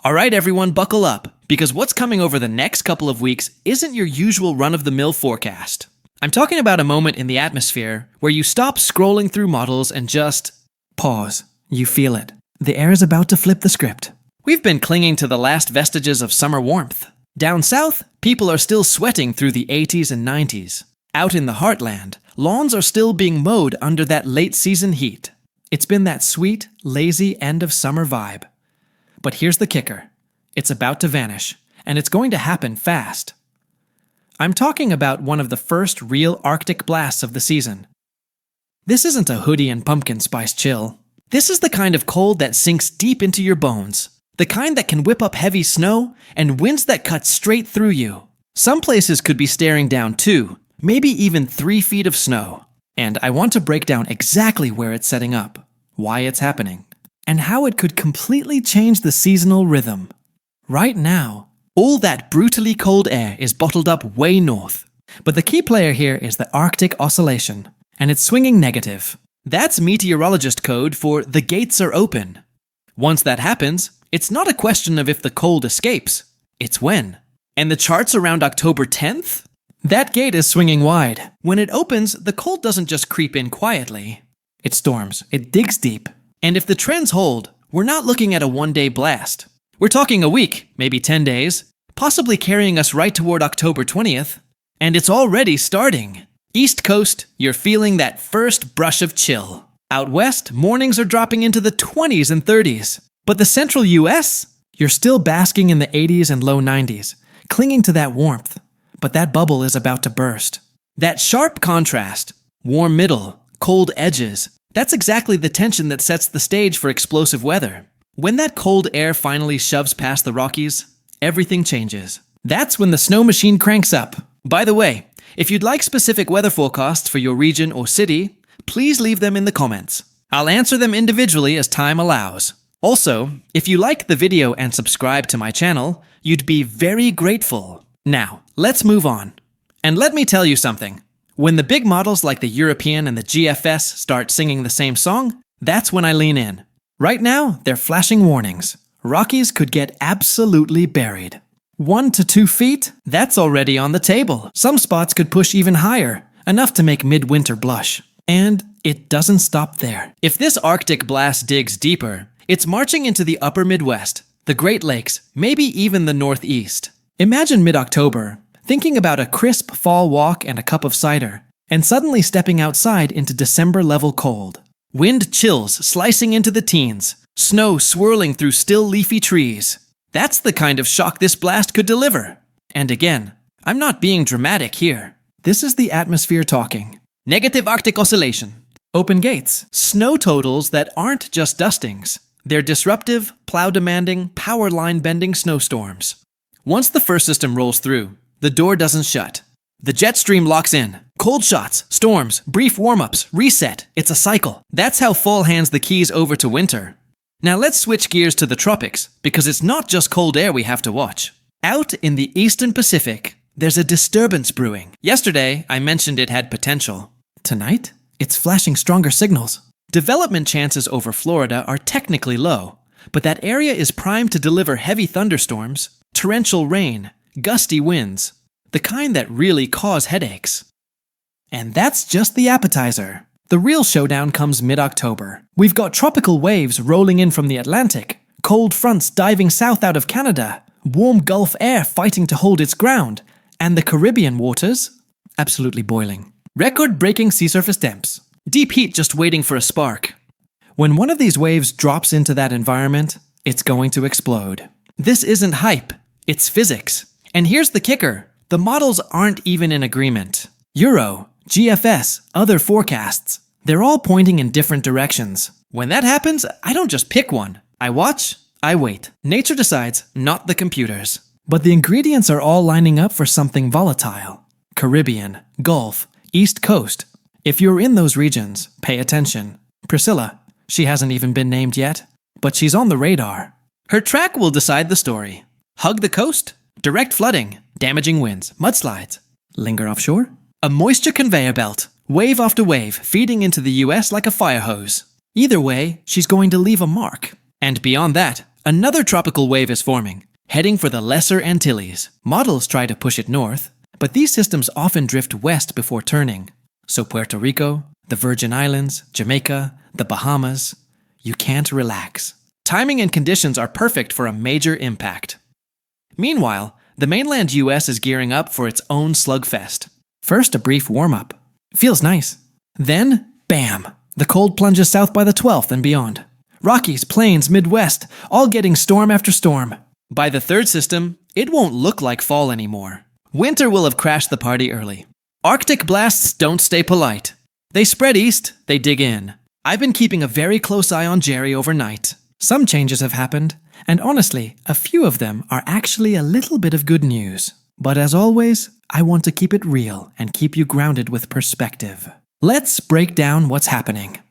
Alright everyone, buckle up, because what's coming over the next couple of weeks isn't your usual run-of-the-mill forecast. I'm talking about a moment in the atmosphere where you stop scrolling through models and just pause. You feel it. The air is about to flip the script. We've been clinging to the last vestiges of summer warmth. Down south, people are still sweating through the 80s and 90s. Out in the heartland, lawns are still being mowed under that late-season heat. It's been that sweet, lazy end-of-summer vibe. But here's the kicker. It's about to vanish, and it's going to happen fast. I'm talking about one of the first real Arctic blasts of the season. This isn't a hoodie and pumpkin spice chill. This is the kind of cold that sinks deep into your bones. The kind that can whip up heavy snow and winds that cut straight through you. Some places could be staring down 2, maybe even 3 feet of snow. And I want to break down exactly where it's setting up, why it's happening, and how it could completely change the seasonal rhythm. Right now, all that brutally cold air is bottled up way north. But the key player here is the Arctic Oscillation, and it's swinging negative. That's meteorologist code for the gates are open. Once that happens, it's not a question of if the cold escapes, it's when. And the charts around October 10th? That gate is swinging wide. When it opens, the cold doesn't just creep in quietly. It storms, it digs deep. And if the trends hold, we're not looking at a one-day blast. We're talking a week, maybe 10 days, possibly carrying us right toward October 20th. And it's already starting. East Coast, you're feeling that first brush of chill. Out west, mornings are dropping into the 20s and 30s. But the central US? You're still basking in the 80s and low 90s, clinging to that warmth. But that bubble is about to burst. That sharp contrast, warm middle, cold edges, that's exactly the tension that sets the stage for explosive weather. When that cold air finally shoves past the Rockies, everything changes. That's when the snow machine cranks up. By the way, if you'd like specific weather forecasts for your region or city, please leave them in the comments. I'll answer them individually as time allows. Also, if you like the video and subscribe to my channel, you'd be very grateful. Now, let's move on. And let me tell you something. When the big models like the European and the GFS start singing the same song, that's when I lean in. Right now, they're flashing warnings. Rockies could get absolutely buried. 1 to 2 feet? That's already on the table. Some spots could push even higher, enough to make midwinter blush. And it doesn't stop there. If this Arctic blast digs deeper, it's marching into the upper Midwest, the Great Lakes, maybe even the Northeast. Imagine mid-October, thinking about a crisp fall walk and a cup of cider, and suddenly stepping outside into December-level cold. Wind chills slicing into the teens, snow swirling through still leafy trees. That's the kind of shock this blast could deliver. And again, I'm not being dramatic here. This is the atmosphere talking. Negative Arctic Oscillation. Open gates. Snow totals that aren't just dustings. They're disruptive, plow-demanding, power line-bending snowstorms. Once the first system rolls through, the door doesn't shut. The jet stream locks in. Cold shots, storms, brief warm-ups, reset. It's a cycle. That's how fall hands the keys over to winter. Now let's switch gears to the tropics, because it's not just cold air we have to watch. Out in the eastern Pacific, there's a disturbance brewing. Yesterday, I mentioned it had potential. Tonight, it's flashing stronger signals. Development chances over Florida are technically low, but that area is primed to deliver heavy thunderstorms, torrential rain, gusty winds, the kind that really cause headaches. And that's just the appetizer. The real showdown comes mid-October. We've got tropical waves rolling in from the Atlantic, cold fronts diving south out of Canada, warm Gulf air fighting to hold its ground, and the Caribbean waters absolutely boiling. Record-breaking sea surface temps. Deep heat just waiting for a spark. When one of these waves drops into that environment, it's going to explode. This isn't hype, it's physics. And here's the kicker. The models aren't even in agreement. Euro, GFS, other forecasts, they're all pointing in different directions. When that happens, I don't just pick one. I watch, I wait. Nature decides, not the computers. But the ingredients are all lining up for something volatile. Caribbean, Gulf, East Coast. If you're in those regions, pay attention. Priscilla, she hasn't even been named yet, but she's on the radar. Her track will decide the story. Hug the coast? Direct flooding, damaging winds, mudslides. Linger offshore? A moisture conveyor belt, wave after wave, feeding into the US like a fire hose. Either way, she's going to leave a mark. And beyond that, Another tropical wave is forming, heading for the Lesser Antilles. Models try to push it north, but these systems often drift west before turning. So Puerto Rico, the Virgin Islands, Jamaica, the Bahamas, you can't relax. Timing and conditions are perfect for a major impact. Meanwhile, the mainland US is gearing up for its own slugfest. First, a brief warm-up. Feels nice. Then, bam! The cold plunges south by the 12th and beyond. Rockies, Plains, Midwest, all getting storm after storm. By the third system, it won't look like fall anymore. Winter will have crashed the party early. Arctic blasts don't stay polite. They spread east, they dig in. I've been keeping a very close eye on Jerry overnight. Some changes have happened, and honestly, a few of them are actually a little bit of good news. But as always, I want to keep it real and keep you grounded with perspective. Let's break down what's happening.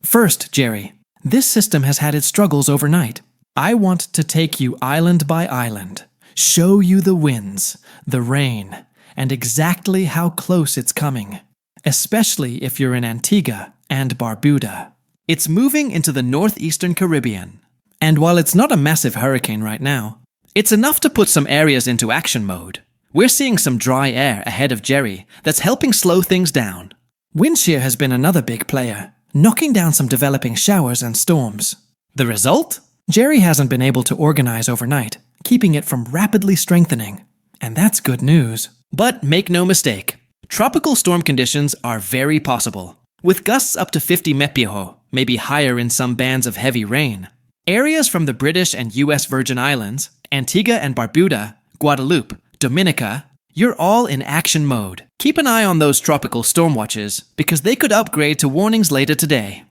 First, Jerry, this system has had its struggles overnight. I want to take you island by island, show you the winds, the rain, and exactly how close it's coming, especially if you're in Antigua and Barbuda. It's moving into the northeastern Caribbean, and while it's not a massive hurricane right now, it's enough to put some areas into action mode. We're seeing some dry air ahead of Jerry that's helping slow things down. Wind shear has been another big player, knocking down some developing showers and storms. The result? Jerry hasn't been able to organize overnight, keeping it from rapidly strengthening. And that's good news. But make no mistake, tropical storm conditions are very possible, with gusts up to 50 mph, maybe higher in some bands of heavy rain. Areas from the British and US Virgin Islands, Antigua and Barbuda, Guadeloupe, Dominica, you're all in action mode. Keep an eye on those tropical storm watches, because they could upgrade to warnings later today.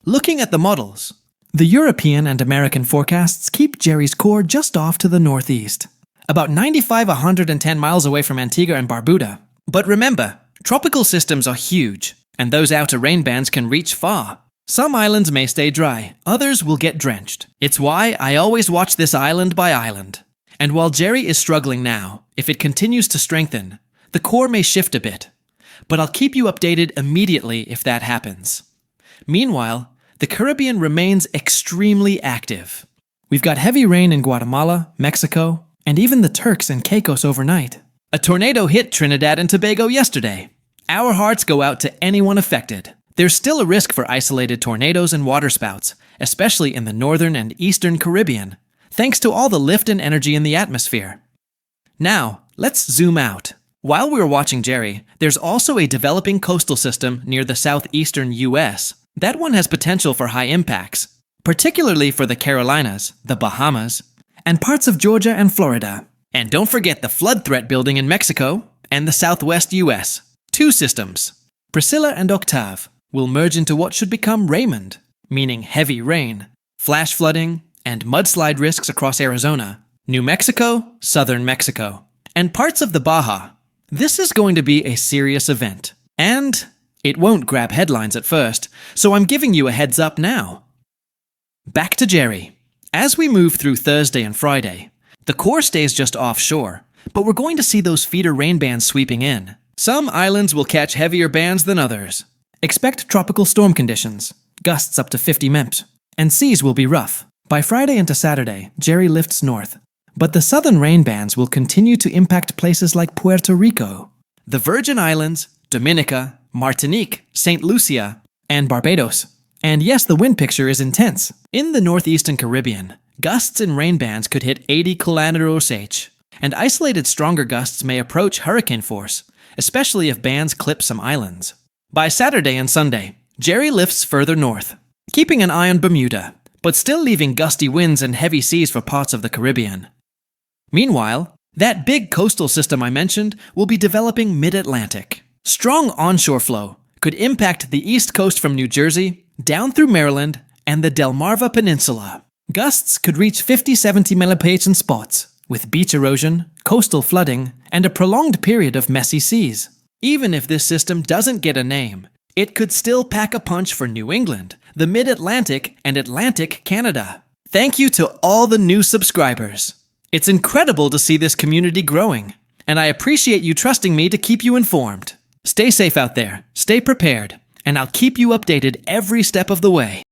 Looking at the models, the European and American forecasts keep Jerry's core just off to the northeast, about 95-110 miles away from Antigua and Barbuda. But remember, tropical systems are huge, and those outer rain bands can reach far. Some islands may stay dry, others will get drenched. It's why I always watch this island by island. And while Jerry is struggling now, if it continues to strengthen, the core may shift a bit. But I'll keep you updated immediately if that happens. Meanwhile, the Caribbean remains extremely active. We've got heavy rain in Guatemala, Mexico, and even the Turks and Caicos overnight. A tornado hit Trinidad and Tobago yesterday. Our hearts go out to anyone affected. There's still a risk for isolated tornadoes and waterspouts, especially in the northern and eastern Caribbean, thanks to all the lift and energy in the atmosphere. Now, let's zoom out. While we were watching Jerry, there's also a developing coastal system near the southeastern US. That one has potential for high impacts, particularly for the Carolinas, the Bahamas, and parts of Georgia and Florida. And don't forget the flood threat building in Mexico and the southwest US. Two systems, Priscilla and Octave, will merge into what should become Raymond, meaning heavy rain, flash flooding, and mudslide risks across Arizona, New Mexico, southern Mexico, and parts of the Baja. This is going to be a serious event, and it won't grab headlines at first, so I'm giving you a heads up now. Back to Jerry. As we move through Thursday and Friday, the core stays just offshore, but we're going to see those feeder rain bands sweeping in. Some islands will catch heavier bands than others. Expect tropical storm conditions, gusts up to 50 mph, and seas will be rough. By Friday into Saturday, Jerry lifts north, but the southern rain bands will continue to impact places like Puerto Rico, the Virgin Islands, Dominica, Martinique, St. Lucia, and Barbados. And yes, the wind picture is intense. In the northeastern Caribbean, gusts and rain bands could hit 80 km/h, and isolated stronger gusts may approach hurricane force, especially if bands clip some islands. By Saturday and Sunday, Jerry lifts further north, keeping an eye on Bermuda, but still leaving gusty winds and heavy seas for parts of the Caribbean. Meanwhile, that big coastal system I mentioned will be developing mid-Atlantic. Strong onshore flow could impact the east coast from New Jersey, down through Maryland, and the Delmarva Peninsula. Gusts could reach 50-70 mph in spots, with beach erosion, coastal flooding, and a prolonged period of messy seas. Even if this system doesn't get a name, it could still pack a punch for New England, the Mid-Atlantic, and Atlantic Canada. Thank you to all the new subscribers. It's incredible to see this community growing, and I appreciate you trusting me to keep you informed. Stay safe out there, stay prepared, and I'll keep you updated every step of the way.